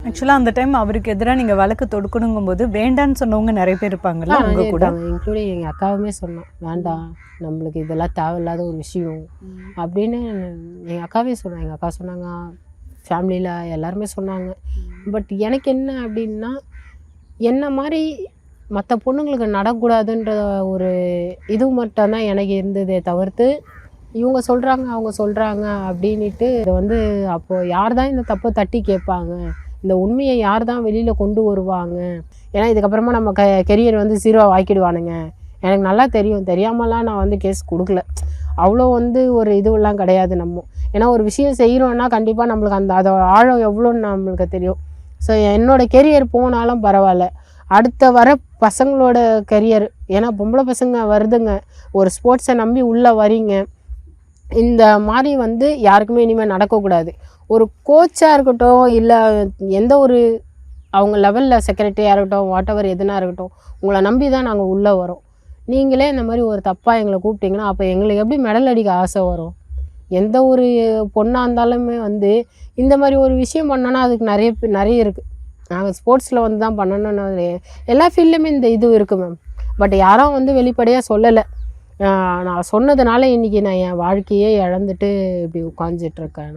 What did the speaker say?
ஆக்சுவலாக அந்த டைம் அவருக்கு எதிராக நீங்கள் வழக்கு தொடுக்கணுங்கும்போது வேண்டான்னு சொன்னவங்க நிறைய பேர் இருப்பாங்கல்ல உங்க கூட? இன்க்ளூடிங் எங்கள் அக்காவுமே சொன்னோம், வேண்டாம் நம்மளுக்கு இதெல்லாம் தேவையில்லாத ஒரு விஷயம் அப்படின்னு. எங்கள் அக்காவே சொன்னாங்க. எங்கள் அக்கா சொன்னாங்க, ஃபேமிலியில் எல்லாருமே சொன்னாங்க. பட் எனக்கு என்ன அப்படின்னா, என்ன மாதிரி மற்ற பொண்ணுங்களுக்கு நடக்கூடாதுன்ற ஒரு இது மட்டும்தான் எனக்கு இருந்ததே தவிர்த்து, இவங்க சொல்கிறாங்க அவங்க சொல்கிறாங்க அப்படின்ட்டு இதை வந்து அப்போது யார் தான் இந்த தப்பை தட்டி கேட்பாங்க, இந்த உண்மையை யார் தான் வெளியில் கொண்டு வருவாங்க? ஏன்னா இதுக்கப்புறமா நம்ம கெரியர் வந்து 0 ஆக்கிடுவானுங்க. எனக்கு நல்லா தெரியும், தெரியாமலாம் நான் வந்து கேஸ் கொடுக்கல. அவ்வளோ வந்து ஒரு இதுவெல்லாம் கிடையாது நம்ம. ஏன்னா ஒரு விஷயம் செய்கிறோன்னா கண்டிப்பாக நம்மளுக்கு அந்த அதோட ஆழம் எவ்வளோன்னு நம்மளுக்கு தெரியும். ஸோ என்னோடய கெரியர் போனாலும் பரவாயில்ல, அடுத்த வர பசங்களோட கெரியர், ஏன்னா பொம்பளை பசங்க வருதுங்க, ஒரு ஸ்போர்ட்ஸை நம்பி உள்ளே வரீங்க, இந்த மாதிரி வந்து யாருக்குமே இனிமேல் நடக்கக்கூடாது. ஒரு கோச்சாக இருக்கட்டும், இல்லை எந்த ஒரு அவங்க லெவலில் செக்ரட்டரியாக இருக்கட்டும், வாட் எவர் எதுனா இருக்கட்டும், உங்களை நம்பி தான் நாங்கள் உள்ளே வரோம். நீங்களே இந்த மாதிரி ஒரு தப்பாக எங்களை கூப்பிட்டிங்கன்னா அப்போ எங்களுக்கு எப்படி மெடல் அடிக்க ஆசை வரும்? எந்த ஒரு பொண்ணாக இருந்தாலுமே வந்து இந்த மாதிரி ஒரு விஷயம் பண்ணோன்னா அதுக்கு நிறைய இருக்குது. நாங்கள் ஸ்போர்ட்ஸில் வந்து தான் பண்ணணும்னு எல்லா ஃபீல்ட்லேயுமே இந்த இது இருக்குது மேம். பட் யாரும் வந்து வெளிப்படையாக சொல்லலை. நான் சொன்னதுனால இன்றைக்கி நான் என் வாழ்க்கையே இழந்துட்டு இப்படி உட்காந்துட்ருக்கேன்.